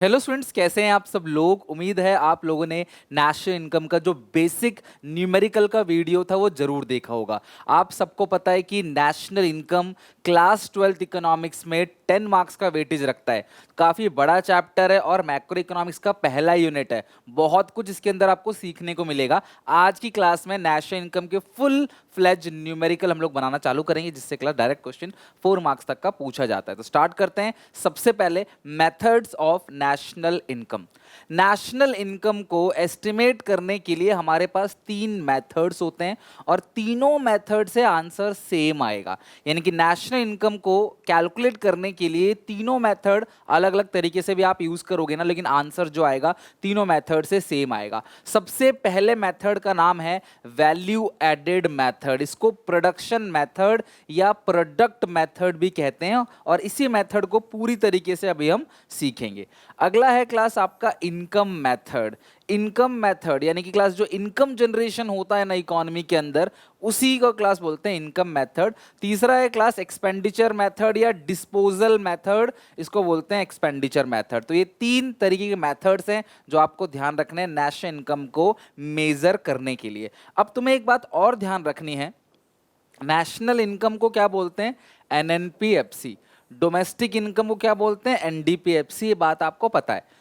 Hello students, कैसे हैं आप सब लोग। उम्मीद है आप लोगों ने नेशनल इनकम का जो बेसिक न्यूमेरिकल का वीडियो था वो जरूर देखा होगा। आप सबको पता है कि national income class 12th economics में 10 मार्क्स का वेटेज रखता है। काफ़ी बड़ा चैप्टर है और मैक्रो इकोनॉमिक्स का पहला यूनिट है। बहुत कुछ इसके अंदर आपको सीखने को मिलेगा। आज की क्लास में नेशनल इनकम के फुल फ्लेज न्यूमेरिकल हम लोग बनाना चालू करेंगे, जिससे क्लास डायरेक्ट क्वेश्चन 4 मार्क्स तक का पूछा जाता है। तो स्टार्ट करते हैं। सबसे पहले methods of national income. National income को एस्टिमेट करने के लिए हमारे पास 3 मेथड्स होते हैं और तीनों मेथड से आंसर सेम आएगा। यानी कि नेशनल इनकम को कैलकुलेट करने के लिए तीनों मेथड अलग अलग तरीके से भी आप यूज करोगे ना, लेकिन आंसर जो आएगा तीनों मेथड से सेम आएगा। सबसे पहले मेथड का नाम है वैल्यू एडेड मेथड। इसको प्रोडक्शन मेथड या प्रोडक्ट मेथड भी कहते हैं और इसी मेथड को पूरी तरीके से अभी हम सीखेंगे। अगला है क्लास आपका इनकम मेथड। इनकम मेथड यानी कि क्लास जो इनकम जनरेशन होता है ना इकोनॉमी के अंदर, उसी को क्लास बोलते हैं इनकम मेथड। तीसरा है क्लास एक्सपेंडिचर मेथड या डिस्पोजल मेथड, इसको बोलते हैं एक्सपेंडिचर मेथड। तो ये 3 तरीके के मेथड्स हैं जो आपको ध्यान रखने हैं नेशनल इनकम को मेजर करने के लिए। अब तुम्हें एक बात और ध्यान रखनी है, नेशनल इनकम को क्या बोलते हैं? एनएनपीएफसी। डोमेस्टिक इनकम को क्या बोलते हैं? एनडीपीएफसी। ये बात आपको पता है।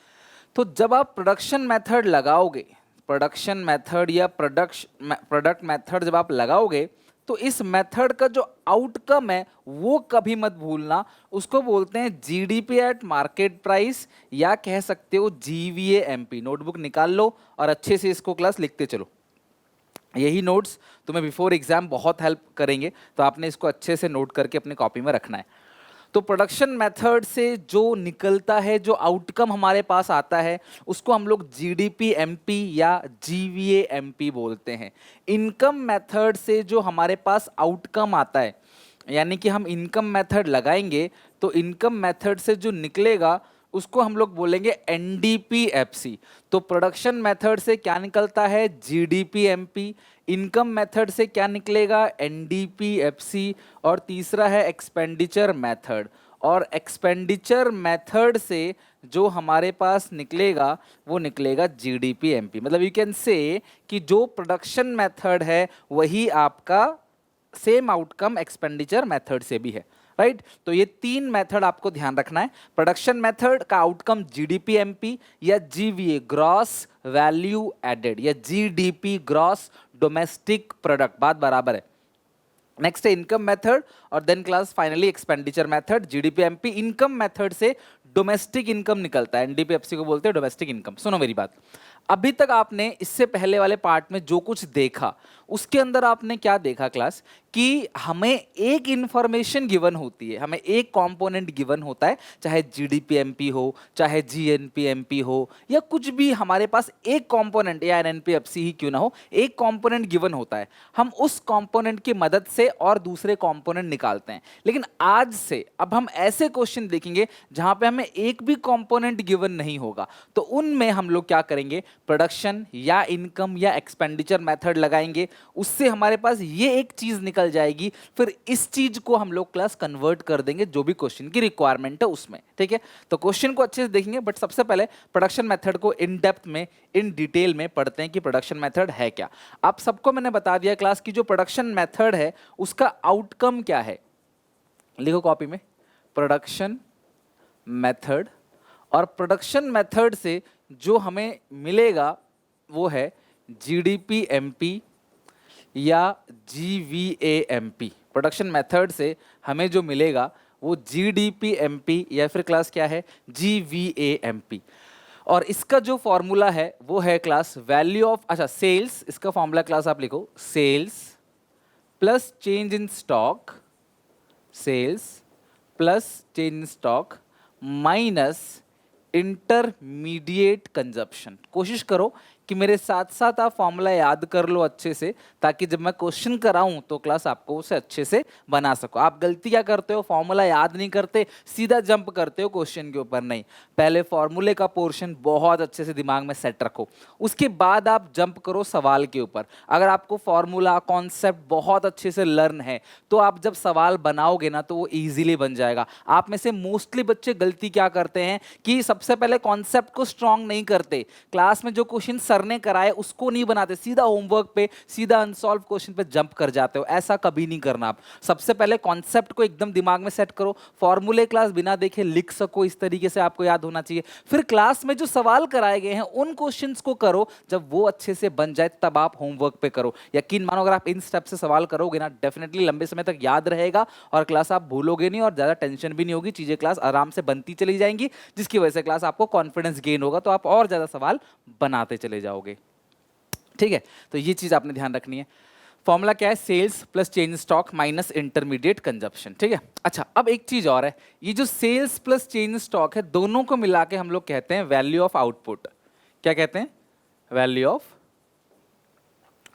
तो जब आप प्रोडक्शन मेथड लगाओगे, प्रोडक्शन मेथड या प्रोडक्ट मेथड जब आप लगाओगे, तो इस मेथड का जो आउटकम है वो कभी मत भूलना। उसको बोलते हैं जीडीपी एट मार्केट प्राइस या कह सकते हो जीवीएएमपी। नोटबुक निकाल लो और अच्छे से इसको क्लास लिखते चलो। यही नोट्स तुम्हें बिफोर एग्जाम बहुत हेल्प करेंगे, तो आपने इसको अच्छे से नोट करके अपनी कॉपी में रखना है। तो प्रोडक्शन मेथड से जो निकलता है, जो आउटकम हमारे पास आता है, उसको हम लोग जीडीपी एमपी या जीवीए एमपी बोलते हैं। इनकम मेथड से जो हमारे पास आउटकम आता है, यानी कि हम इनकम मेथड लगाएंगे तो इनकम मेथड से जो निकलेगा उसको हम लोग बोलेंगे एनडीपीएफसी। तो प्रोडक्शन मेथड से क्या निकलता है? जीडीपीएमपी। इनकम मेथड से क्या निकलेगा? एनडीपीएफसी। और तीसरा है एक्सपेंडिचर मेथड। और एक्सपेंडिचर मेथड से जो हमारे पास निकलेगा वो निकलेगा जीडीपीएमपी। मतलब यू कैन से कि जो प्रोडक्शन मेथड है वही आपका सेम आउटकम एक्सपेंडिचर मेथड से भी है। राइट तो ये 3 मेथड आपको ध्यान रखना है। प्रोडक्शन मेथड का आउटकम जीडीपीएमपी या जीवीए ग्रॉस वैल्यू एडेड या जीडीपी ग्रॉस डोमेस्टिक प्रोडक्ट, बात बराबर है। नेक्स्ट है इनकम मेथड और then class finally expenditure method GDPMP. Income method से डोमेस्टिक इनकम निकलता है, एनडीपीएफसी को बोलते हैं डोमेस्टिक इनकम। सुनो मेरी बात, अभी तक आपने इससे पहले वाले पार्ट में जो कुछ देखा उसके अंदर आपने क्या देखा क्लास, कि हमें एक इंफॉर्मेशन गिवन होती है, हमें एक कंपोनेंट गिवन होता है, चाहे जीडीपीएमपी हो, चाहे जीएनपीएमपी हो, या कुछ भी हमारे पास एक कंपोनेंट या एनएनपीएफसी ही क्यों ना हो, एक कंपोनेंट गिवन होता है। हम उस कंपोनेंट की मदद से और दूसरे कंपोनेंट निकालते हैं। लेकिन आज से अब हम ऐसे क्वेश्चन देखेंगे जहां पे हमें एक भी कंपोनेंट गिवन नहीं होगा, तो उनमें हम लोग क्या करेंगे? प्रोडक्शन या इनकम या एक्सपेंडिचर मेथड लगाएंगे, उससे हमारे पास ये एक चीज निकल जाएगी। फिर इस चीज को हम लोग क्लास कन्वर्ट कर देंगे जो भी क्वेश्चन की रिक्वायरमेंट है उसमें। ठीक है, तो क्वेश्चन को अच्छे से देखेंगे, बट सबसे पहले प्रोडक्शन मेथड को इन डेप्थ में, इन डिटेल में पढ़ते हैं कि प्रोडक्शन मेथड है क्या। आप सबको मैंने बता दिया क्लास की जो प्रोडक्शन मेथड है उसका आउटकम क्या है। लिखो कॉपी में, प्रोडक्शन मेथड। और प्रोडक्शन मेथड से जो हमें मिलेगा वो है जीडीपीएमपी या जीवीएएमपी। प्रोडक्शन मेथड से हमें जो मिलेगा वो जीडीपीएमपी या फिर क्लास क्या है? जीवीएएमपी। और इसका जो फॉर्मूला है वो है क्लास वैल्यू ऑफ, अच्छा सेल्स, इसका फॉर्मूला क्लास आप लिखो, sales plus change in stock, sales plus change in stock minus intermediate consumption. कोशिश करो कि मेरे साथ साथ आप फॉर्मूला याद कर लो अच्छे से, ताकि जब मैं क्वेश्चन कराऊं तो क्लास आपको उसे अच्छे से बना सको। आप गलती क्या करते हो, फॉर्मूला याद नहीं करते, सीधा जंप करते हो क्वेश्चन के ऊपर। नहीं, पहले फॉर्मूले का पोर्शन बहुत अच्छे से दिमाग में सेट रखो, उसके बाद आप जंप करो सवाल के ऊपर। अगर आपको फॉर्मूला कॉन्सेप्ट बहुत अच्छे से लर्न है तो आप जब सवाल बनाओगे ना तो वो इजीली बन जाएगा। आप में से मोस्टली बच्चे गलती क्या करते हैं कि सबसे पहले कॉन्सेप्ट को स्ट्रांग नहीं करते, क्लास में जो क्वेश्चन सर ने कराए उसको नहीं बनाते, सीधा होमवर्क पे, सीधा अनसॉल्व क्वेश्चन पे जंप कर जाते हो। ऐसा कभी नहीं करना। आप सबसे पहले कॉन्सेप्ट को एकदम दिमाग में सेट करो, फॉर्मूले क्लास बिना देखे लिख सको, इस तरीके से आपको याद होना चाहिए। फिर क्लास में जो सवाल कराए गए हैं उन क्वेश्चंस को करो, जब वो अच्छे से बन जाए तब आप होमवर्क पे करो। यकीन मानो अगर आप इन स्टेप से सवाल करोगे ना, डेफिनेटली लंबे समय तक याद रहेगा और क्लास आप भूलोगे नहीं और ज्यादा टेंशन भी नहीं होगी, चीजें क्लास आराम से बनती चली जाएंगी, जिसकी वजह से क्लास आपको कॉन्फिडेंस गेन होगा, तो आप और ज्यादा सवाल बनाते चले जाओगे। ठीक है, तो ये चीज आपने ध्यान रखनी है। फॉर्मूला क्या है, sales plus change stock minus intermediate consumption. ठीक है, अच्छा अब एक चीज और है, ये जो सेल्स प्लस चेंज स्टॉक है दोनों को मिला के हम लोग कहते हैं वैल्यू ऑफ आउटपुट। क्या कहते हैं, वैल्यू ऑफ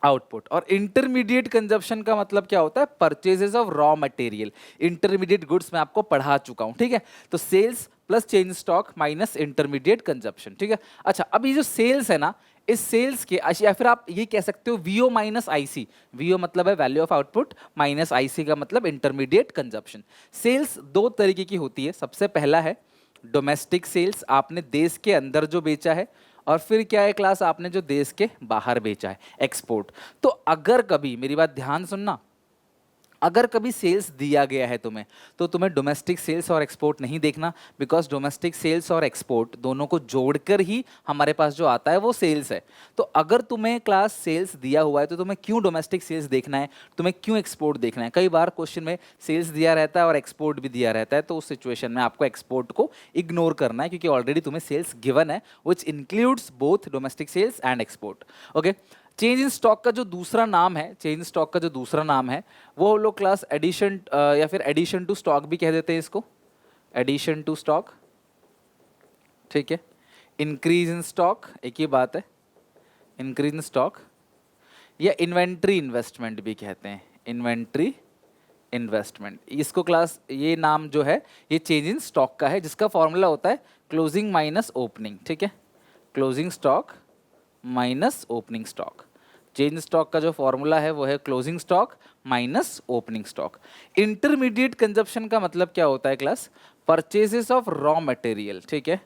आउटपुट। और इंटरमीडिएट कंजप्शन का मतलब क्या होता है, purchases of raw material. Intermediate goods मैं आपको पढ़ा चुका हूं। ठीक है, तो sales plus change stock minus intermediate consumption. ठीक है, अच्छा अब ये जो सेल्स है ना, इस सेल्स के या फिर आप ये कह सकते हो वीओ माइनस आईसी। वीओ मतलब है value of output, minus IC का मतलब इंटरमीडिएट कंजप्शन। सेल्स दो तरीके की होती है। सबसे पहला है डोमेस्टिक सेल्स, आपने देश के अंदर जो बेचा है, और फिर क्या है क्लास, आपने जो देश के बाहर बेचा है, एक्सपोर्ट। तो अगर कभी, मेरी बात ध्यान सुनना, अगर कभी सेल्स दिया गया है तुम्हें, तो तुम्हें डोमेस्टिक सेल्स और एक्सपोर्ट नहीं देखना, बिकॉज डोमेस्टिक सेल्स और एक्सपोर्ट दोनों को जोड़कर ही हमारे पास जो आता है वो सेल्स है। तो अगर तुम्हें क्लास सेल्स दिया हुआ है तो तुम्हें क्यों डोमेस्टिक सेल्स देखना है, तुम्हें क्यों एक्सपोर्ट देखना है। कई बार क्वेश्चन में सेल्स दिया रहता है और एक्सपोर्ट भी दिया रहता है, तो उस सिचुएशन में आपको एक्सपोर्ट को इग्नोर करना है, क्योंकि ऑलरेडी तुम्हें सेल्स गिवन है which includes both domestic sales and export. Okay, change in stock का जो दूसरा नाम है, चेंज स्टॉक का जो दूसरा नाम है वो लोग क्लास एडिशन या फिर एडिशन टू स्टॉक भी कह देते हैं इसको, एडिशन टू स्टॉक। ठीक है, इंक्रीज इन स्टॉक एक ही बात है, इंक्रीज इन स्टॉक, या इन्वेंट्री इन्वेस्टमेंट भी कहते हैं, इन्वेंट्री इन्वेस्टमेंट। इसको क्लास ये नाम जो है ये चेंज इन स्टॉक का है, जिसका फॉर्मूला होता है क्लोजिंग माइनस ओपनिंग। ठीक है, closing stock minus opening stock. Change stock का जो फॉर्मूला है वो है closing stock minus opening stock. Intermediate consumption का मतलब क्या होता है class, purchases of raw material. ठीक है,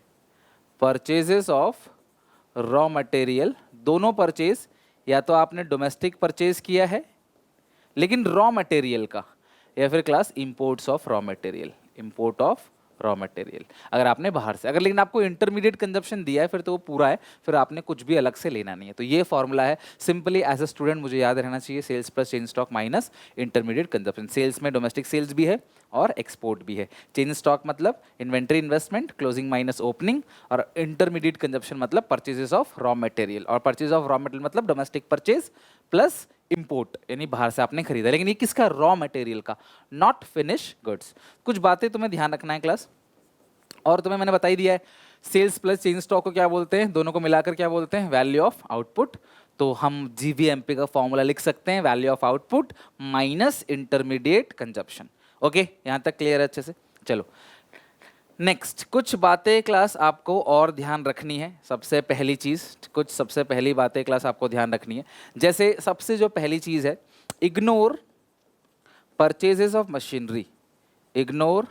परचेजेस ऑफ रॉ मटेरियल, दोनों परचेज, या तो आपने डोमेस्टिक परचेज किया है लेकिन रॉ मटेरियल का, या फिर class imports of raw material, import of raw material अगर आपने बाहर से, अगर लेकिन आपको इंटरमीडिएट कंजप्शन दिया है फिर तो वो पूरा है, फिर आपने कुछ भी अलग से लेना नहीं है। तो ये फॉर्मूला है, सिंपली एज अ स्टूडेंट मुझे याद रहना चाहिए, sales plus change stock minus intermediate consumption. Sales में डोमेस्टिक सेल्स भी है और एक्सपोर्ट भी है। चेंज स्टॉक मतलब inventory investment, closing minus opening, और इंटरमीडिएट कंजप्शन मतलब परचेजेस ऑफ रॉ मटेरियल, और परचेज ऑफ रॉ मटेरियल मतलब डोमेस्टिक परचेज प्लस इंपोर्ट, यानी बाहर से आपने खरीदा, लेकिन ये किसका, रॉ मटेरियल का, नॉट फिनिश गुड्स। कुछ बातें तुम्हें ध्यान रखना है क्लास, और तुम्हें मैंने बता ही दिया है, सेल्स प्लस चेंज स्टॉक को क्या बोलते हैं, दोनों को मिलाकर क्या बोलते हैं, वैल्यू ऑफ आउटपुट। तो हम जीवीएमपी का फॉर्मूला लिख सकते हैं, value of output minus intermediate consumption. Okay, यहां तक क्लियर है अच्छे से। चलो नेक्स्ट, कुछ बातें क्लास आपको और ध्यान रखनी है। सबसे पहली चीज, कुछ सबसे पहली बातें क्लास आपको ध्यान रखनी है। जैसे सबसे जो पहली चीज है, ignore purchases of machinery, ignore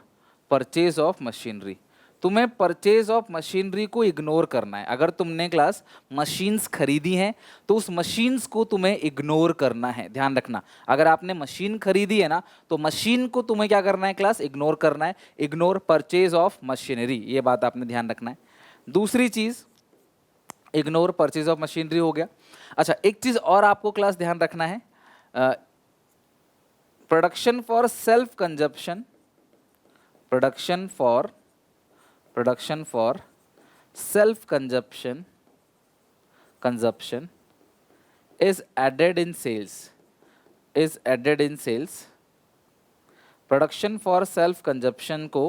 purchase of machinery. तुम्हें परचेज ऑफ मशीनरी को इग्नोर करना है। अगर तुमने क्लास मशीन्स खरीदी हैं तो उस मशीन्स को तुम्हें इग्नोर करना है, ध्यान रखना। अगर आपने मशीन खरीदी है ना तो मशीन को तुम्हें क्या करना है क्लास, इग्नोर करना है। इग्नोर परचेज ऑफ मशीनरी, ये बात आपने ध्यान रखना है। दूसरी चीज, इग्नोर परचेज ऑफ मशीनरी हो गया। अच्छा, एक चीज और आपको क्लास ध्यान रखना है, production for self consumption, production for self consumption is added in sales, production for self consumption को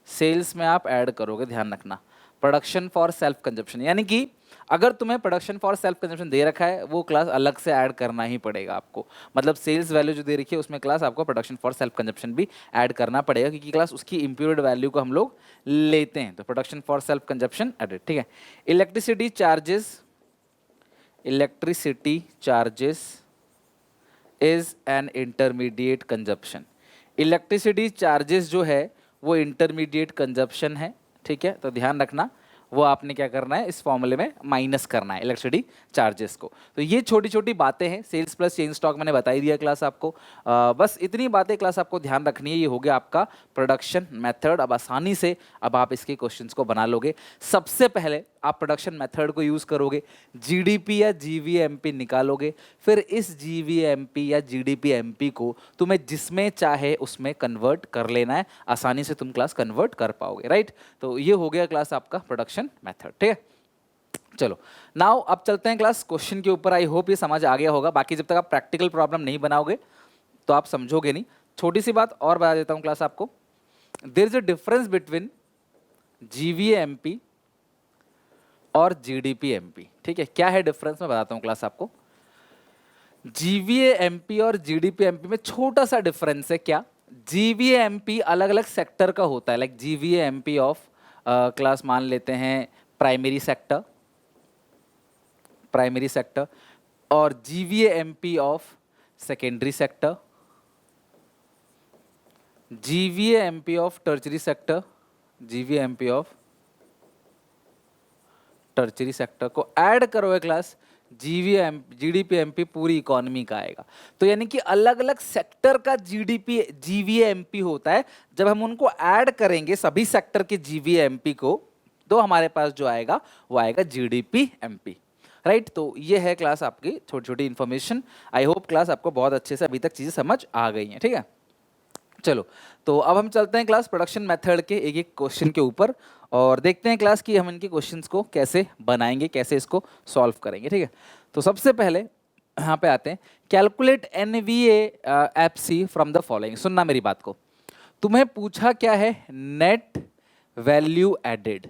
सेल्स में आप ऐड करोगे, ध्यान रखना। प्रोडक्शन फॉर सेल्फ कंजप्शन, यानी कि अगर तुम्हें प्रोडक्शन फॉर सेल्फ कंजप्शन दे रखा है वो क्लास अलग से ऐड करना ही पड़ेगा आपको। मतलब सेल्स वैल्यू जो दे रखी है उसमें क्लास आपको प्रोडक्शन फॉर सेल्फ कंजप्शन भी ऐड करना पड़ेगा, क्योंकि क्लास उसकी इंप्यूटेड वैल्यू को हम लोग लेते हैं। तो production for self consumption added, ठीक है। Electricity charges is an intermediate consumption. Electricity charges जो है वो इंटरमीडिएट कंजप्शन है, ठीक है। तो ध्यान रखना वो आपने क्या करना है, इस फॉर्मूले में माइनस करना है इलेक्ट्रिसिटी चार्जेस को। तो ये छोटी छोटी बातें हैं, सेल्स प्लस चेंज स्टॉक मैंने बता ही दिया क्लास आपको। बस इतनी बातें क्लास आपको ध्यान रखनी है। ये हो गया आपका प्रोडक्शन मेथड। अब आसानी से अब आप इसके क्वेश्चंस को बना लोगे। सबसे पहले आप प्रोडक्शन मेथड को यूज करोगे, जीडीपी या जीवीएमपी निकालोगे, फिर इस जीवीएमपी या जीडीपी को तुम्हें जिसमें चाहे उसमें कन्वर्ट कर लेना है। आसानी से तुम क्लास कन्वर्ट कर पाओगे, राइट। तो ये हो गया क्लास आपका प्रोडक्शन मेथड, ठीक है। चलो नाउ अब चलते हैं क्लास क्वेश्चन के ऊपर। आई होप ये समझ आ गया होगा। बाकी जब तक आप प्रैक्टिकल प्रॉब्लम नहीं बनाओगे तो आप समझोगे नहीं। छोटी सी बात और बता देता हूं क्लास आपको। There is a difference between GVMP और जीडीपीएमपी, ठीक है। क्या है डिफरेंस मैं बताता हूं क्लास आपको। जीवीएमपी और जीडीपीएमपी में छोटा सा डिफरेंस है। क्या, जीवीएमपी अलग अलग सेक्टर का होता है। लाइक जीवीएमपी ऑफ क्लास मान लेते हैं प्राइमरी सेक्टर और GVMP of secondary sector, GVMP of tertiary sector, GVMP of tertiary sector को ऐड करोगे क्लास, जीडीपीएमपी पूरी इकोनॉमी का आएगा। तो यानी कि अलग अलग सेक्टर का जीवीएमपी होता है। जब हम उनको ऐड करेंगे सभी सेक्टर के जीवीएमपी को, तो हमारे पास जो आएगा वो आएगा जीडीपीएमपी, राइट। तो ये है क्लास आपकी छोटी छोटी इन्फॉर्मेशन। आई होप क्लास आपको बहुत अच्छे से अभी तक चीजें समझ आ गई हैं, ठीक है। चलो तो अब हम चलते हैं क्लास प्रोडक्शन मेथड के एक एक क्वेश्चन के ऊपर और देखते हैं क्लास कि हम इनके क्वेश्चंस को कैसे बनाएंगे, कैसे इसको सॉल्व करेंगे, ठीक है। तो सबसे पहले यहाँ पे आते हैं, कैलकुलेट एनवीएएफसी फ्रॉम द फॉलोइंग। सुनना मेरी बात को। तुम्हें पूछा क्या है, नेट वैल्यू एडेड,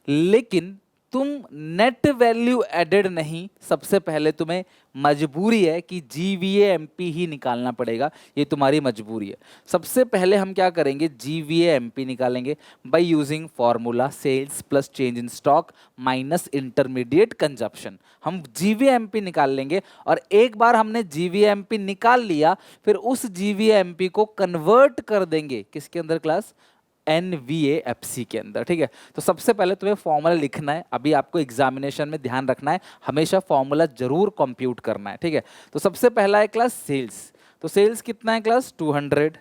लेकिन तुम नेट वैल्यू एडेड नहीं, सबसे पहले तुम्हें मजबूरी है कि जीवीएमपी ही निकालना पड़ेगा। ये तुम्हारी मजबूरी है। सबसे पहले हम क्या करेंगे, जीवीएमपी निकालेंगे by using formula sales plus change in stock minus intermediate consumption. हम जीवीएमपी निकाल लेंगे और एक बार हमने जीवीएमपी निकाल लिया फिर उस जीवीएमपी को कन्वर्ट कर देंगे किसके अंदर क्लास, एनवीएएफसी के अंदर, ठीक है। तो सबसे पहले तुम्हें फॉर्मूला लिखना है। अभी आपको एग्जामिनेशन में ध्यान रखना है, हमेशा फॉर्मूला जरूर कंप्यूट करना है, ठीक है। तो सबसे पहला है क्लास सेल्स। तो सेल्स कितना है class, 200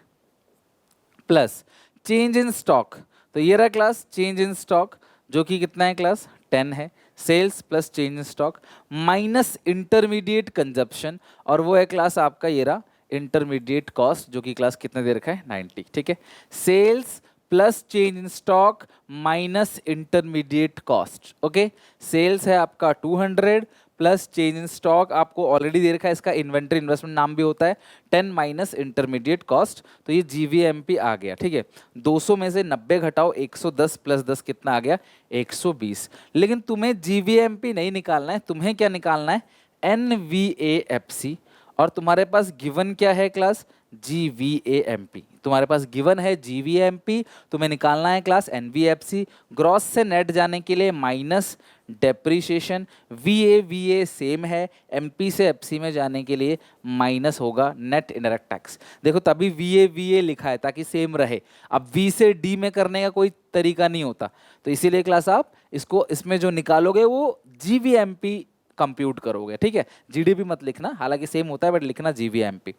plus change in stock. तो ये रहा क्लास चेंज इन स्टॉक जो कि कितना है क्लास, 10 है। Sales plus change in stock minus intermediate consumption, और वो है क्लास आपका ये रहा इंटरमीडिएट कॉस्ट जो कि क्लास कितने दे रखा है, 90, ठीक है। Sales plus change in stock minus intermediate cost, okay. Sales है आपका 200 प्लस चेंज इन स्टॉक आपको ऑलरेडी दे रखा है, इसका इन्वेंट्री इन्वेस्टमेंट नाम भी होता है, 10 माइनस इंटरमीडिएट कॉस्ट। तो ये जीवीएमपी आ गया, ठीक है। 200 में से 90 घटाओ, 110 प्लस 10 कितना आ गया, 120। लेकिन तुम्हें जीवीएमपी नहीं निकालना है, तुम्हें क्या निकालना है, एनवीएएफसी। और तुम्हारे पास गिवन क्या है क्लास, जीवीएमपी। तुम्हारे पास गिवन है जीवीएमपी, तुम्हें निकालना है क्लास एनवीएफसी। ग्रॉस से नेट जाने के लिए माइनस डेप्रीशिएशन, वीए सेम है, एमपी से एफसी में जाने के लिए माइनस होगा नेट इनडायरेक्ट टैक्स। देखो तभी वीए लिखा है ताकि सेम रहे। अब वी से डी में करने का कोई तरीका नहीं होता, तो इसीलिए क्लास आप इसको इसमें जो निकालोगे वो जीवीएमपी कंप्यूट करोगे, ठीक है। जीडीपी मत लिखना, हालांकि सेम होता है बट लिखना जीवीएमपी।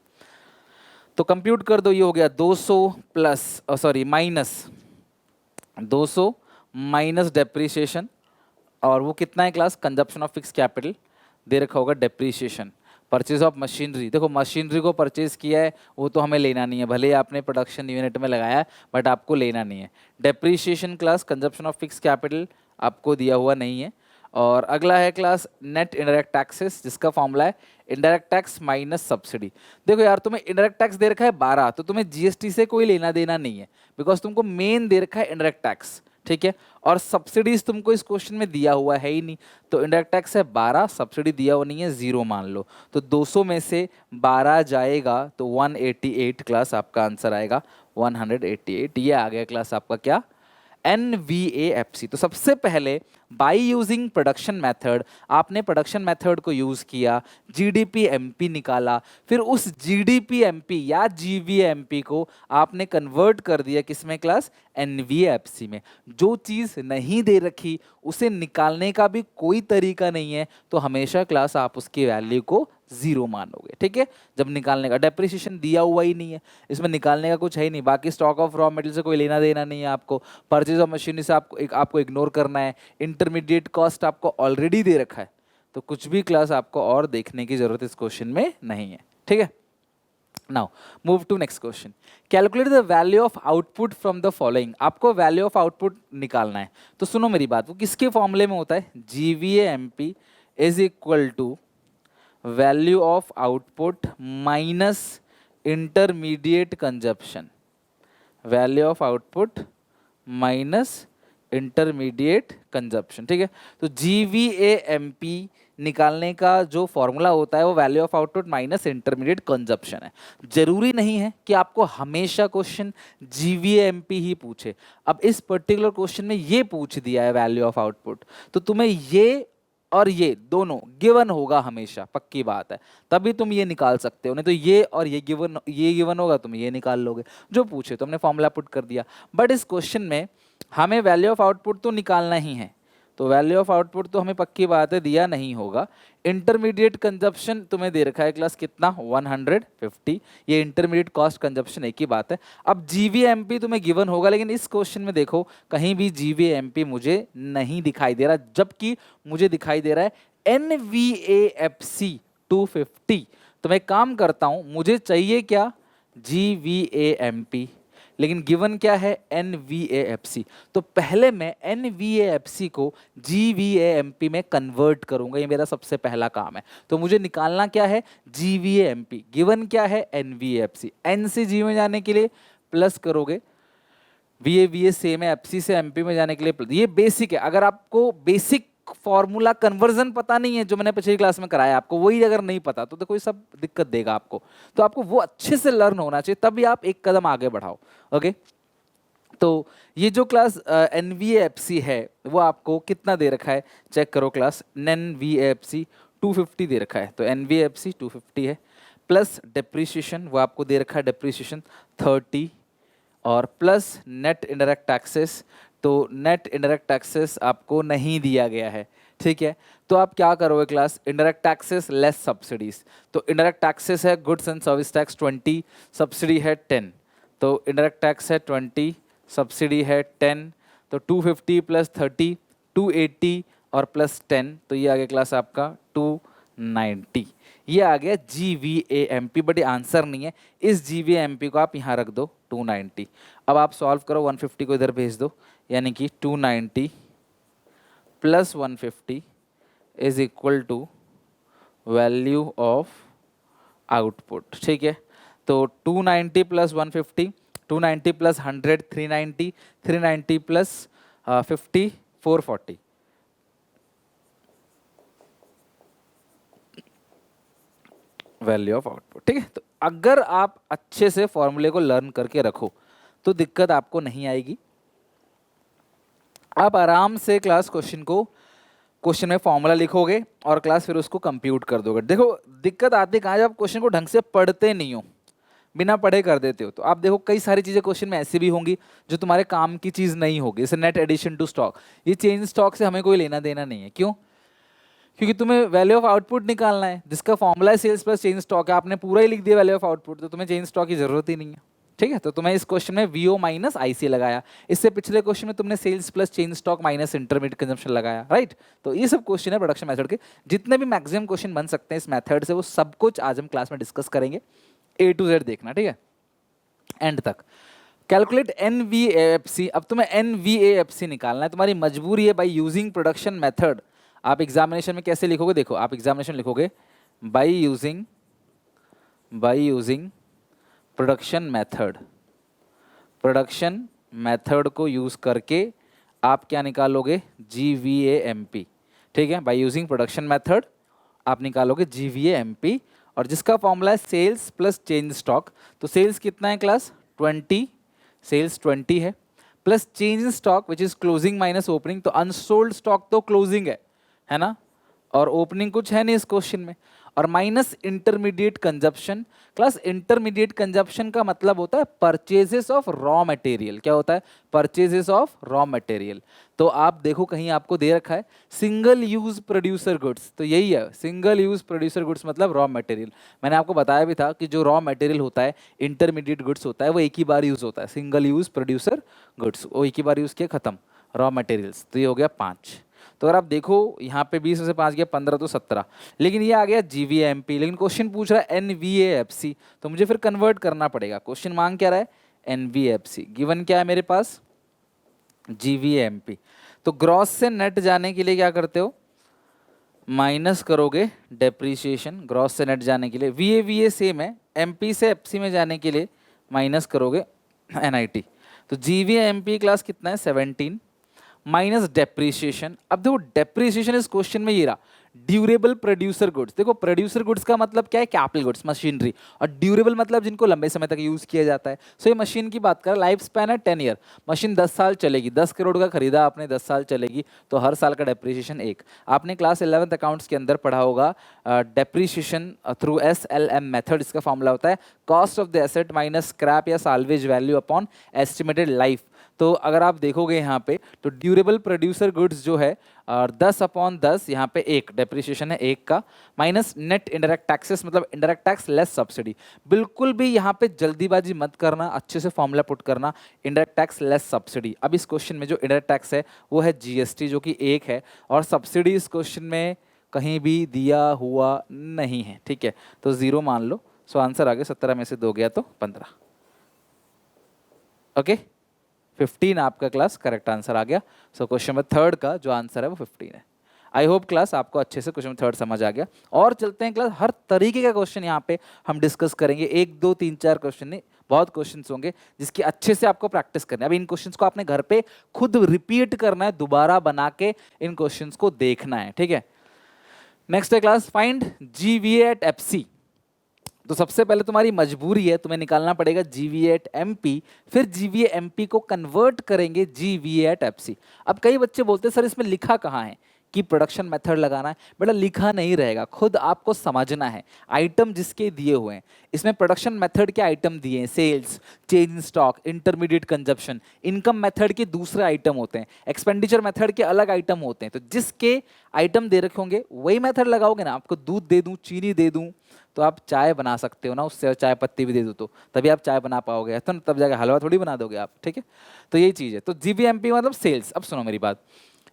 तो कंप्यूट कर दो, ये हो गया 200 plus sorry minus 200 minus depreciation, और वो कितना है class, consumption of fix capital दे रखा होगा, डेप्रीशिएशन। परचेज ऑफ मशीनरी, देखो मशीनरी को परचेज किया है वो तो हमें लेना नहीं है, भले ही आपने प्रोडक्शन यूनिट में लगाया है बट आपको लेना नहीं है। Depreciation class consumption of fix capital आपको दिया हुआ नहीं है। और अगला है क्लास नेट इनडायरेक्ट टैक्सेस, जिसका फॉर्मूला है इनडायरेक्ट टैक्स माइनस सब्सिडी। देखो यार तुम्हें इनडायरेक्ट टैक्स दे रखा है 12, तो तुम्हें जीएसटी से कोई लेना देना नहीं है, बिकॉज तुमको मेन दे रखा है इनडायरेक्ट टैक्स, ठीक है। और सब्सिडीज तुमको इस क्वेश्चन में दिया हुआ है ही नहीं, तो इनडायरेक्ट टैक्स है 12, सब्सिडी दिया हुआ नहीं है 0 मान लो, तो 200 में से 12 जाएगा तो 188 क्लास आपका आंसर आएगा 188। ये आ गया क्लास आपका क्या, NVAFC। तो सबसे पहले बाय यूजिंग प्रोडक्शन मेथड, आपने प्रोडक्शन मेथड को यूज किया, GDP-MP निकाला, फिर उस GDP-MP या GVA-MP को आपने कन्वर्ट कर दिया किसमें क्लास, NVAFC में। जो चीज़ नहीं दे रखी उसे निकालने का भी कोई तरीका नहीं है, तो हमेशा क्लास आप उसकी वैल्यू को 0 मानोगे, ठीक है। जब निकालने का, डेप्रिसिएशन दिया हुआ ही नहीं है, इसमें निकालने का कुछ है ही नहीं, बाकी स्टॉक ऑफ रॉ मटेरियल से कोई लेना देना नहीं है आपको, परचेज ऑफ मशीनरी से आपको इग्नोर करना है, इंटरमीडिएट कॉस्ट आपको ऑलरेडी दे रखा है, तो कुछ भी क्लास आपको और देखने की जरूरत इस क्वेश्चन में नहीं है, ठीक है। Now move to next question, calculate the value of output from the following. आपको वैल्यू ऑफ आउटपुट निकालना है, तो सुनो मेरी बात, वो किसके फॉर्मूले में होता है, GVA-MP is equal to value of output minus intermediate consumption, value of output minus intermediate consumption, ठीक है। तो GVA-MP निकालने का जो फॉर्मूला होता है वो value of output minus intermediate consumption है। जरूरी नहीं है कि आपको हमेशा क्वेश्चन GVA-MP ही पूछे, अब इस पर्टिकुलर क्वेश्चन में ये पूछ दिया है वैल्यू ऑफ आउटपुट, तो तुम्हें ये और ये दोनों गिवन होगा हमेशा, पक्की बात है, तभी तुम ये निकाल सकते हो, नहीं तो ये और ये गिवन होगा, तुम ये निकाल लोगे, जो पूछे तो हमने फॉर्मूला पुट कर दिया। बट इस क्वेश्चन में हमें वैल्यू ऑफ आउटपुट तो निकालना ही है, तो वैल्यू ऑफ आउटपुट तो हमें पक्की बात है दिया नहीं होगा। इंटरमीडिएट कंजप्शन तुम्हें दे रखा है क्लास कितना, 150, ये इंटरमीडिएट कॉस्ट कंजप्शन एक ही बात है। अब GVA-MP तुम्हें गिवन होगा, लेकिन इस क्वेश्चन में देखो कहीं भी GVA-MP मुझे नहीं दिखाई दे रहा, जबकि मुझे दिखाई दे रहा है NVAFC 250। तो मैं काम करता हूं, मुझे चाहिए क्या, GVA-MP, लेकिन गिवन क्या है, NVAFC। तो पहले मैं NVAFC को GVA-MP में कन्वर्ट करूंगा, ये मेरा सबसे पहला काम है। तो मुझे निकालना क्या है, GVA-MP, गिवन क्या है, NVAFC। N से G में जाने के लिए प्लस करोगे, VA सेम है, FC से MP में जाने के लिए प्लस। ये बेसिक है, अगर आपको बेसिक फॉर्मूला कन्वर्जन पता नहीं है जो मैंने पिछली क्लास में कराया, आपको वही अगर नहीं पता तो कोई सब दिक्कत देगा आपको, तो आपको वो अच्छे से लर्न होना चाहिए, तभी आप एक कदम आगे बढ़ाओ, ओके। तो ये जो क्लास NVAFC है वो आपको कितना दे रखा है, चेक करो क्लास, NVAFC 250 दे रखा है, तो NVAFC 250 है, प्लस डेप्रीशिएशन वो आपको दे रखा है, डेप्रीशिएशन 30, और प्लस नेट इनडायरेक्ट टैक्सेस, तो नेट इनडायरेक्ट टैक्सेस आपको नहीं दिया गया है, ठीक है। तो आप क्या करोगे class, indirect taxes less subsidies, तो इनडायरेक्ट टैक्सेस है goods and service tax 20, subsidy है 10, तो इनडायरेक्ट टैक्स है 20, सब्सिडी है 10, तो 250 प्लस 30 280 और प्लस 10, तो ये आ गया क्लास आपका 290, ये आ गया GVA-MP। बट ये आंसर नहीं है, इस GVA-MP को आप यहाँ रख दो 290। अब आप सॉल्व करो, 150 को इधर भेज दो, यानी कि 290 plus 150 is equal to value of output, ठीक है। तो 290 plus 150, 290 plus 100 390, 390 plus 50 440, value of output, ठीक है। तो अगर आप अच्छे से फॉर्मूले को लर्न करके रखो तो दिक्कत आपको नहीं आएगी, आप आराम से क्लास क्वेश्चन में फॉर्मूला लिखोगे और क्लास फिर उसको कंप्यूट कर दोगे। देखो दिक्कत आती कहाँ, जब आप क्वेश्चन को ढंग से पढ़ते नहीं हो, बिना पढ़े कर देते हो, तो आप देखो कई सारी चीज़ें क्वेश्चन में ऐसी भी होंगी जो तुम्हारे काम की चीज़ नहीं होगी, जैसे नेट एडिशन टू स्टॉक, ये चेंज स्टॉक से हमें कोई लेना देना नहीं है, क्यों, क्योंकि तुम्हें वैल्यू ऑफ आउटपुट निकालना है, जिसका फॉर्मूला है सेल्स प्लस चेंज स्टॉक है, आपने पूरा ही लिख दिया वैल्यू ऑफ आउटपुट, तो तुम्हें चेंज स्टॉक की जरूरत ही नहीं है, ठीक है। तो तुम्हें इस क्वेश्चन में VO माइनस IC लगाया, इससे पिछले क्वेश्चन में तुमने sales plus change stock minus intermediate consumption लगाया, राइट। तो ये सब क्वेश्चन है प्रोडक्शन मेथड के, जितने भी मैक्सिमम क्वेश्चन बन सकते हैं इस मेथड से, वो सब कुछ आज हम क्लास में डिस्कस करेंगे, A to Z देखना, ठीक है, एंड तक। कैलकुलेट NVAFC, अब तुम्हें NVAFC निकालना है, तुम्हारी मजबूरी है, बाई यूजिंग प्रोडक्शन मेथड। आप एग्जामिनेशन में कैसे लिखोगे, देखो आप एग्जामिनेशन लिखोगे बाई यूजिंग प्रोडक्शन मेथड को यूज करके आप क्या निकालोगे, GVAMP, ठीक है। बाय यूजिंग प्रोडक्शन मेथड आप निकालोगे GVAMP, और जिसका फॉर्मूला है सेल्स प्लस चेंज स्टॉक। तो सेल्स कितना है क्लास, 20, सेल्स 20 है, plus change stock which is closing minus opening, तो अनसोल्ड स्टॉक तो क्लोजिंग है ना, और ओपनिंग कुछ है नहीं इस क्वेश्चन में, और minus intermediate consumption. Class intermediate consumption का मतलब होता है परचेजेस ऑफ रॉ मटेरियल। क्या होता है, परचेजेस ऑफ रॉ मटेरियल। तो आप देखो कहीं आपको दे रखा है सिंगल यूज प्रोड्यूसर गुड्स, तो यही है सिंगल यूज प्रोड्यूसर गुड्स मतलब रॉ मटेरियल। मैंने आपको बताया भी था कि जो रॉ मटेरियल होता है, इंटरमीडिएट गुड्स होता है, वो एक ही बार यूज होता है, सिंगल यूज प्रोड्यूसर गुड्स, वो एक ही बार यूज किया खत्म, रॉ मटेरियल्स। तो ये हो गया 5। तो अगर आप देखो यहाँ पे 20 में से 5 गया 15, तो 17। लेकिन ये आ गया GVAMP, लेकिन क्वेश्चन पूछ रहा है NVAFC, तो मुझे फिर कन्वर्ट करना पड़ेगा। क्वेश्चन मांग क्या रहा है, NVAFC, गिवन क्या है मेरे पास, GVAMP। तो ग्रॉस से नेट जाने के लिए क्या करते हो, माइनस करोगे डेप्रीशिएशन, ग्रॉस से नेट जाने के लिए। VA सेम है, MP से FC में जाने के लिए माइनस करोगे NIT। तो GVAMP क्लास कितना है, 17 माइनस डेप्रीशिएशन। अब देखो डेप्रीशिएशन इस क्वेश्चन में ये रहा, ड्यूरेबल प्रोड्यूसर गुड्स। देखो प्रोड्यूसर गुड्स का मतलब क्या है, कैपिटल गुड्स, मशीनरी, और ड्यूरेबल मतलब जिनको लंबे समय तक यूज किया जाता है। सो ये मशीन की बात कर, लाइफ स्पैन है 10 ईयर, मशीन 10 साल चलेगी, 10 करोड़ का खरीदा आपने, 10 साल चलेगी, तो हर साल का डेप्रीशिएशन 1। आपने क्लास 11th अकाउंट्स के अंदर पढ़ा होगा डेप्रीशिएशन थ्रू SLM मेथड। इसका फॉर्मूला होता है cost of the asset minus scrap या salvage value upon estimated life. तो अगर आप देखोगे यहाँ पे, तो ड्यूरेबल प्रोड्यूसर गुड्स जो है 10/10, यहाँ पे 1 डेप्रिसिएशन है 1 का, माइनस नेट इंडायरेक्ट टैक्सेस मतलब इंडायरेक्ट टैक्स लेस सब्सिडी। बिल्कुल भी यहाँ पे जल्दीबाजी मत करना, अच्छे से फॉर्मूला पुट करना, इंडायरेक्ट टैक्स लेस सब्सिडी। अब इस क्वेश्चन में जो इंडायरेक्ट टैक्स है वो है GST, जो कि 1 है, और सब्सिडी इस क्वेश्चन में कहीं भी दिया हुआ नहीं है, ठीक है, तो 0 मान लो। सो आंसर आ गया 17 में से 2 गया तो 15। ओके 15 आपका क्लास करेक्ट आंसर आ गया। सो क्वेश्चन नंबर 3 का जो आंसर है वो 15 है। आई होप क्लास आपको अच्छे से क्वेश्चन नंबर 3 समझ आ गया। और चलते हैं क्लास, हर तरीके का क्वेश्चन यहाँ पे हम डिस्कस करेंगे, 1 2 3 4 क्वेश्चन नहीं, बहुत क्वेश्चंस होंगे जिसकी अच्छे से आपको प्रैक्टिस करना है। अब इन क्वेश्चंस को आपने घर पे खुद रिपीट करना है, दोबारा बना के इन क्वेश्चंस को देखना है, ठीक है। नेक्स्ट है class find GVA at FC। तो सबसे पहले तुम्हारी मजबूरी है, तुम्हें निकालना पड़ेगा GVA एट MP, फिर GVA MP को कन्वर्ट करेंगे GVA एट FC। अब कई बच्चे बोलते हैं सर इसमें लिखा कहाँ है कि प्रोडक्शन मेथड लगाना है। बेटा लिखा नहीं रहेगा, खुद आपको समझना है। आइटम जिसके दिए हुए हैं, इसमें प्रोडक्शन मेथड के आइटम दिए हैं, sales, change in stock, intermediate consumption. Income method के दूसरे आइटम होते हैं, एक्सपेंडिचर मेथड के अलग आइटम होते हैं। तो जिसके आइटम दे रखे होंगे वही मेथड लगाओगे ना। आपको दूध दे दूं, चीनी दे दूं, तो आप चाय बना सकते हो ना, उससे चाय पत्ती भी दे दो तो तभी आप चाय बना पाओगे, तो तब जाके हलवा थोड़ी बना दोगे आप, ठीक है। तो यही चीज़ है। तो GVMP मतलब सेल्स। अब सुनो मेरी बात,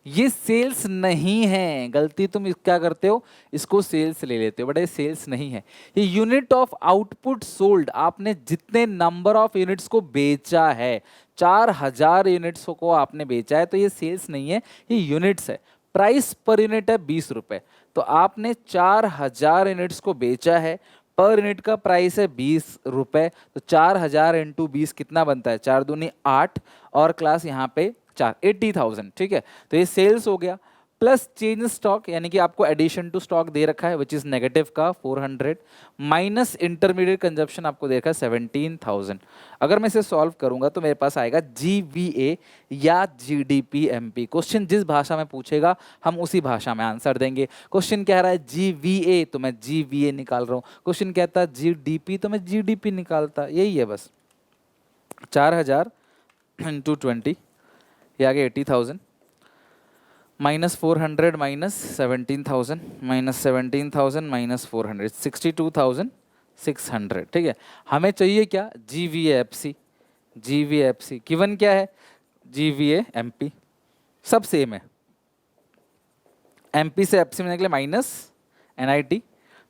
ये सेल्स नहीं है, गलती तुम क्या करते हो, इसको सेल्स ले लेते हो, बट ये सेल्स नहीं है, ये यूनिट ऑफ आउटपुट सोल्ड। आपने जितने नंबर ऑफ यूनिट्स को बेचा है, 4000 यूनिट्स को आपने बेचा है, तो ये सेल्स नहीं है, ये यूनिट्स है। प्राइस पर यूनिट है 20 रुपए, तो आपने 4000 यूनिट्स को बेचा है, पर यूनिट का प्राइस है 20 रुपए, तो 4000 इंटू 20 कितना बनता है, 4 दूनी 8, और क्लास यहाँ पे 4 80,000, ठीक है। तो ये सेल्स हो गया, प्लस चेंज स्टॉक यानी कि आपको एडिशन टू स्टॉक दे रखा है विच इज नेगेटिव का 400, माइनस इंटरमीडिएट कंजप्शन आपको दे रखा है 17,000। अगर मैं इसे सॉल्व करूंगा तो मेरे पास आएगा GVA या GDP-MP। क्वेश्चन जिस भाषा में पूछेगा हम उसी भाषा में आंसर देंगे। क्वेश्चन कह रहा है GVA तो मैं GVA निकाल रहा हूँ, क्वेश्चन कहता है GDP तो मैं GDP निकालता, यही है बस। 4000 इंटू 20, ये आ गया 80,000, माइनस 400 माइनस 17,000 माइनस 17,000 माइनस 400, 62,600, ठीक है। हमें चाहिए क्या, GVA-FC। GVA-FC गिवन क्या है, GVA-MP, सब सेम है। MP से FC में निकले माइनस NIT,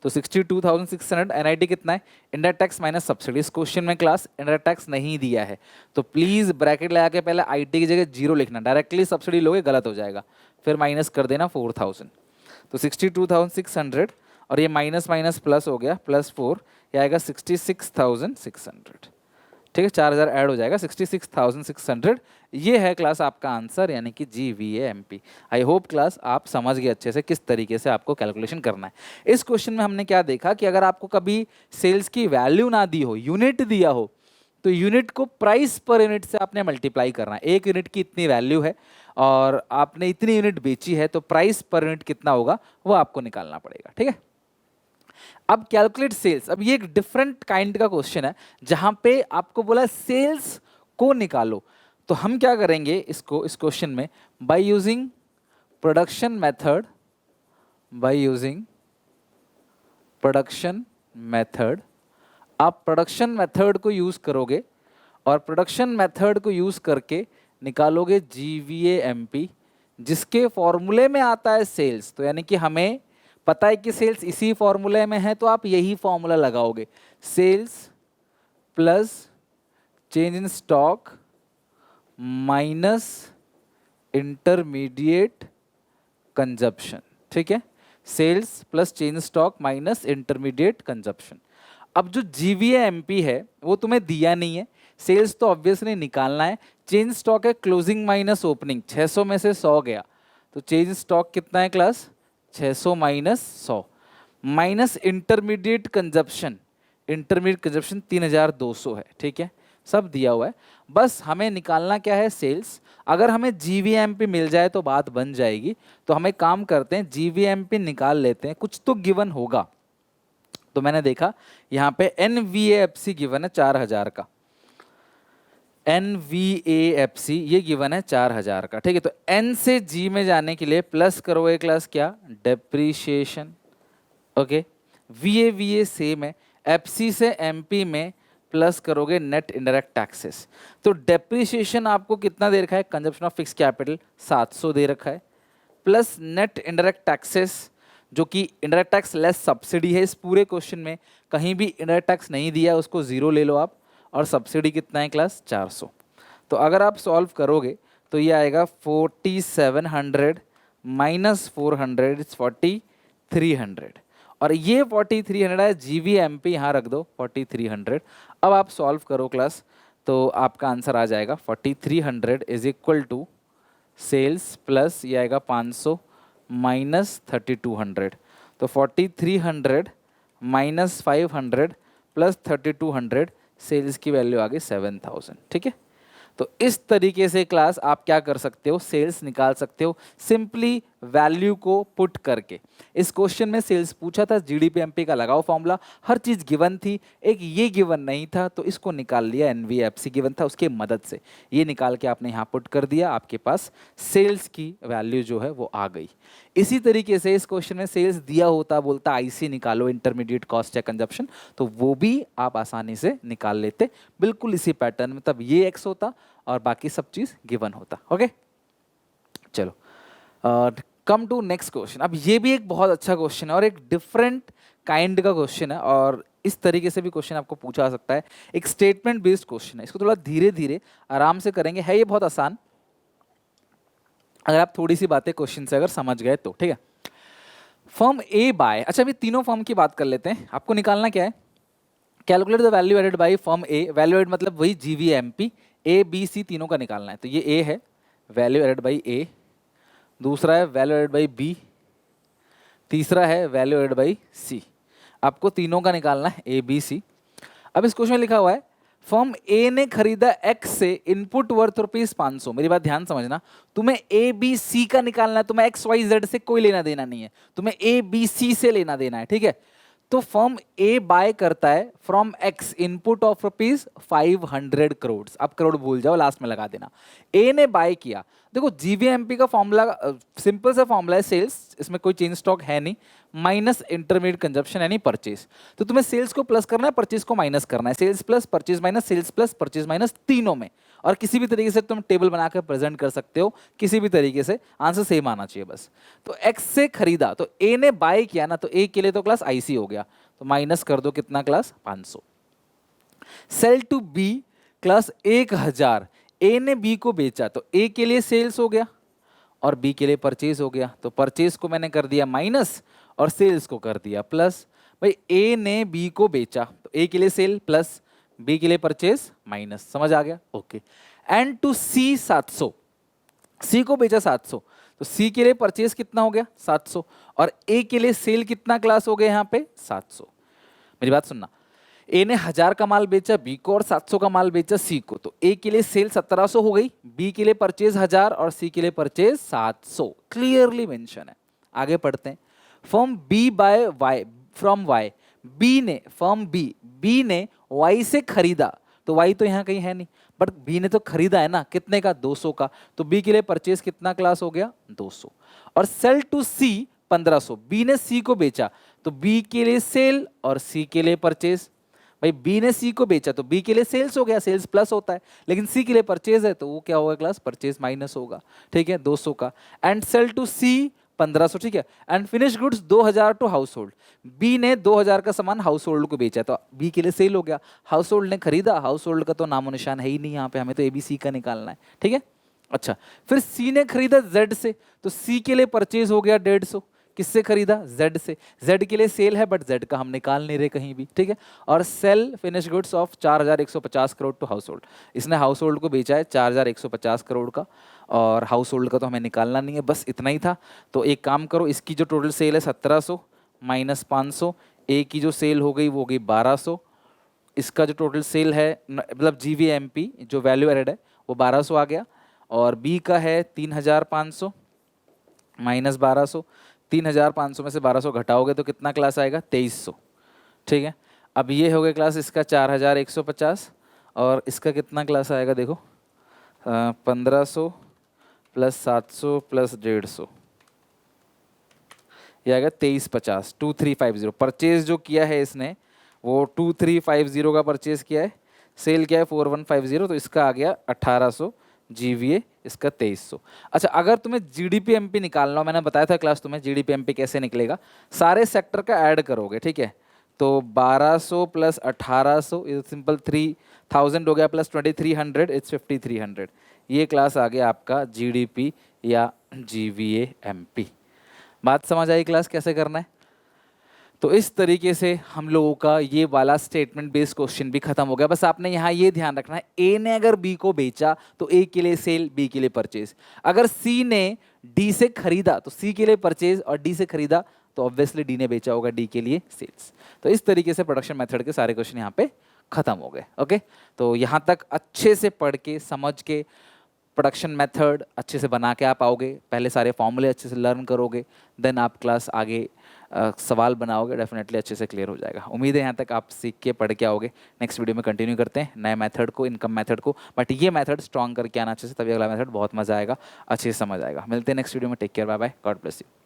तो 62,600। NIT कितना है, इंडायरेक्ट टैक्स माइनस सब्सिडी। इस क्वेश्चन में क्लास इंडायरेक्ट टैक्स नहीं दिया है, तो प्लीज ब्रैकेट लगा के पहले IT की जगह 0 लिखना, डायरेक्टली सब्सिडी लोगे गलत हो जाएगा, फिर माइनस कर देना 4,000। तो 62,600 और ये माइनस माइनस प्लस हो गया, +4, ये आएगा 66,600, ठीक है, 4000 ऐड हो जाएगा 66,600। ये है क्लास आपका आंसर, यानी कि GVA-MP। आई होप क्लास आप समझ गए अच्छे से किस तरीके से आपको कैलकुलेशन करना है। इस क्वेश्चन में हमने क्या देखा कि अगर आपको कभी सेल्स की वैल्यू ना दी हो, यूनिट दिया हो, तो यूनिट को प्राइस पर यूनिट से आपने मल्टीप्लाई करना है। एक यूनिट की इतनी वैल्यू है और आपने इतनी यूनिट बेची है, तो प्राइस पर यूनिट कितना होगा वो आपको निकालना पड़ेगा। ठीक है, अब कैलकुलेट सेल्स। अब ये एक डिफरेंट काइंड का क्वेश्चन है जहां पे आपको बोला सेल्स को निकालो। तो हम क्या करेंगे इसको, इस क्वेश्चन में, by using production method, by using production method. आप प्रोडक्शन मेथड को यूज करोगे और प्रोडक्शन मेथड को यूज करके निकालोगे GVA-MP, जिसके फॉर्मूले में आता है सेल्स। तो यानी कि हमें पता है कि सेल्स इसी फॉर्मूले में है, तो आप यही फॉर्मूला लगाओगे, sales plus change in stock minus intermediate consumption. ठीक है, sales plus change in stock minus intermediate consumption. अब जो GVA-MP है वो तुम्हें दिया नहीं है, सेल्स तो ऑब्वियसली निकालना है। चेंज स्टॉक है क्लोजिंग माइनस ओपनिंग, 600 में से 100 गया, तो चेंज स्टॉक कितना है class, 600 minus 100, minus intermediate consumption, intermediate consumption 3200 है। ठीक है, सब दिया हुआ है, बस हमें निकालना क्या है, सेल्स। अगर हमें GVA-MP मिल जाए तो बात बन जाएगी। तो हम एक काम करते हैं, GVA-MP निकाल लेते हैं, कुछ तो गिवन होगा। तो मैंने देखा यहाँ पे NVAFC गिवन है 4000 का, NVAFC ये गिवन है 4000 का। ठीक है, तो N से G में जाने के लिए प्लस करोगे क्लास क्या, डेप्रीशिएशन। ओके, VA सेम है, FC से MP में प्लस करोगे नेट इनडायरेक्ट टैक्सेस। तो डेप्रीशिएशन आपको कितना दे रखा है, कंजप्शन ऑफ फिक्स कैपिटल 700 दे रखा है, प्लस नेट इनडायरेक्ट टैक्सेस जो कि इनडायरेक्ट टैक्स लेस सब्सिडी है। इस पूरे क्वेश्चन में कहीं भी इनडायरेक्ट टैक्स नहीं दिया, उसको 0 ले लो आप, और सब्सिडी कितना है क्लास, 400। तो अगर आप सॉल्व करोगे तो ये आएगा 4700 माइनस 400 इज 4300, और ये 4300 है, GVA-MP यहाँ रख दो 4300। अब आप सॉल्व करो क्लास, तो आपका आंसर आ जाएगा 4300 is equal to sales plus ये आएगा 500 माइनस 3200। तो 4300 माइनस 500 प्लस 3200, सेल्स की वैल्यू आ गई 7000। ठीक है, तो इस तरीके से क्लास आप क्या कर सकते हो, सेल्स निकाल सकते हो सिंपली वैल्यू को पुट करके। इस क्वेश्चन में सेल्स पूछा था, GDP-MP का लगाओ फॉर्मूला, हर चीज गिवन थी, एक ये गिवन नहीं था, तो इसको निकाल लिया, NVAFC गिवन था, उसके मदद से ये निकाल के आपने यहाँ पुट कर दिया, आपके पास सेल्स की वैल्यू जो है वो आ गई। इसी तरीके से इस क्वेश्चन में सेल्स दिया होता, बोलता IC निकालो, इंटरमीडिएट कॉस्ट या कंजप्शन, तो वो भी आप आसानी से निकाल लेते, बिल्कुल इसी पैटर्न में। तब ये X होता और बाकी सब चीज गिवन होता। ओके, चलो कम टू नेक्स्ट क्वेश्चन। अब ये भी एक बहुत अच्छा क्वेश्चन है और एक डिफरेंट काइंड का क्वेश्चन है, और इस तरीके से भी क्वेश्चन आपको पूछा जा सकता है। एक स्टेटमेंट बेस्ड क्वेश्चन है, इसको थोड़ा धीरे धीरे आराम से करेंगे, है ये बहुत आसान, अगर आप थोड़ी सी बातें क्वेश्चन से अगर समझ गए तो। ठीक है, फर्म A बाय, अच्छा अभी तीनों फर्म की बात कर लेते हैं। आपको निकालना क्या है, calculate the value added by firm A। Value added मतलब वही GVA-MP, A B C तीनों का निकालना है। तो ये A है, वैल्यू एडेड बाय A, दूसरा है वैल्यू एडेड बाय B, तीसरा है वैल्यू एडेड बाय C। आपको तीनों का निकालना है A B C। अब इस क्वेश्चन में लिखा हुआ है फर्म A ने खरीदा X से इनपुट वर्थ ₹500। मेरी बात ध्यान समझना, तुम्हें A B C का निकालना है, तुम्हें X Y Z से कोई लेना देना नहीं है, तुम्हें A B C से लेना देना है। ठीक है, तो फर्म A बाय करता है from X input of ₹500 crore. आप करोड़ भूल जाओ, लास्ट में लगा देना। A ने बाय किया, देखो GVA-MP का फॉर्मूला सिंपल सा फॉर्मूला है, सेल्स, इसमें कोई चेंज स्टॉक है नहीं, माइनस इंटरमीडिएट कंजप्शन यानी परचेज। तो तुम्हें सेल्स को प्लस करना है, परचेज को माइनस करना है, sales plus purchase minus, sales plus purchase minus, तीनों में। और किसी भी तरीके से तुम टेबल बनाकर प्रेजेंट कर सकते हो, किसी भी तरीके से, आंसर सेम आना चाहिए बस। तो X से खरीदा, तो A ने बाय किया ना, तो A के लिए तो क्लास IC हो गया, तो माइनस कर दो कितना class 500। Sale to B class 1000, A ने B को बेचा, तो A के लिए सेल्स हो गया और B के लिए परचेज हो गया। तो परचेज को मैंने कर दिया माइनस और सेल्स को कर दिया प्लस। भाई A ने B को बेचा, तो A के लिए सेल प्लस, बी के लिए परचेज माइनस, समझ आ गया? ओके। एंड टू सी 700, सी को बेचा 700, तो सी के लिए परचेज कितना हो गया 700, और ए के लिए सेल कितना क्लास हो गया यहाँ पे 700। मेरी बात सुनना, ए ने 1000 का माल बेचा बी को और 700 का माल बेचा सी को, तो ए के लिए सेल 1700 हो गई, बी के लिए परचेज 1000 और सी के लिए परचेज 700, क्लियरली मेंशन है। आगे पढ़ते हैं। Firm B buy Y from Y, firm B ने वाई से खरीदा, तो वाई तो यहाँ कहीं है नहीं, बट बी ने तो खरीदा है ना, कितने का 200 का, तो बी के लिए परचेज कितना क्लास हो गया 200, और सेल टू सी 1500, बी ने सी को बेचा, तो बी के लिए सेल और सी के लिए परचेज। भाई बी ने सी को बेचा तो बी के लिए सेल्स हो गया, सेल्स प्लस होता है, लेकिन सी के लिए परचेज है तो वो क्या होगा क्लास परचेज माइनस होगा, ठीक है 200 का। एंड सेल टू सी 1500, ठीक है। And finish goods 2000 to household, B ने 2000 का सामान हाउस होल्ड को बेचा तो बी के लिए सेल हो गया, हाउस होल्ड ने खरीदा, हाउस होल्ड का तो नामो निशान है ही नहीं यहाँ पे, हमें तो एबीसी का निकालना है, ठीक है। अच्छा, फिर सी ने खरीदा जेड से, तो सी के लिए परचेज हो गया 150, किससे खरीदा जेड से, जेड के लिए सेल है बट जेड का हम निकाल नहीं रहे कहीं भी, ठीक है। और sale finish goods of 4150 crore to household, इसने हाउस होल्ड को बेचा है 4150 करोड़ का, और हाउस होल्ड का तो हमें निकालना नहीं है, बस इतना ही था। तो एक काम करो, इसकी जो टोटल सेल है 1700 माइनस 500, ए की जो सेल हो गई वो हो गई 1200, इसका जो टोटल सेल है मतलब जीवीएमपी जो वैल्यू एडेड है वो 1200 आ गया, और बी का है 3500 माइनस 1200, 3500 में से 1200 घटाओगे तो कितना क्लास आएगा 2300, ठीक है। अब ये हो गया क्लास इसका 4150, और इसका कितना क्लास आएगा देखो 1500 प्लस 700 प्लस 150, ये आएगा 2350, 2350। परचेज जो किया है इसने वो 2350 का परचेज किया है, सेल किया है 4150, तो इसका आ गया 1800 जीवीए, इसका 2300। अच्छा, अगर तुम्हें जीडीपी एमपी निकालना हो, मैंने बताया था क्लास तुम्हें जीडीपी एमपी कैसे निकलेगा, सारे सेक्टर का ऐड करोगे, ठीक है। तो 1200 प्लस 1800 इज सिंपल 3000 हो गया, प्लस 2300 इट्स 5300, ये क्लास आ गया आपका जीडीपी या जीवीए एमपी। बात समझ आई क्लास कैसे करना है? तो इस तरीके से हम लोगों का ये वाला स्टेटमेंट बेस्ड क्वेश्चन भी खत्म हो गया। बस आपने यहाँ ये ध्यान रखना है, ए ने अगर बी को बेचा तो ए के लिए सेल, बी के लिए परचेज। अगर सी ने डी से खरीदा तो सी के लिए परचेज, और डी से खरीदा तो ऑब्वियसली डी ने बेचा होगा, डी के लिए सेल्स। तो इस तरीके से प्रोडक्शन मेथड के सारे क्वेश्चन यहाँ पे खत्म हो गए। ओके, तो यहाँ तक अच्छे से पढ़ के समझ के प्रोडक्शन मेथड अच्छे से बना के आप आओगे, पहले सारे फॉर्मूले अच्छे से लर्न करोगे, देन आप क्लास आगे सवाल बनाओगे, डेफिनेटली अच्छे से क्लियर हो जाएगा। उम्मीद है यहाँ तक आप सीख के पढ़ के आओगे। नेक्स्ट वीडियो में कंटिन्यू करते हैं नए मेथड को, इनकम मेथड को, बट ये मेथड स्ट्रॉन्ग करके आना अच्छे से, तभी अगला मेथड बहुत मजा आएगा, अच्छे से समझ आएगा। मिलते हैं नेक्स्ट वीडियो में, take care, bye bye, God bless you.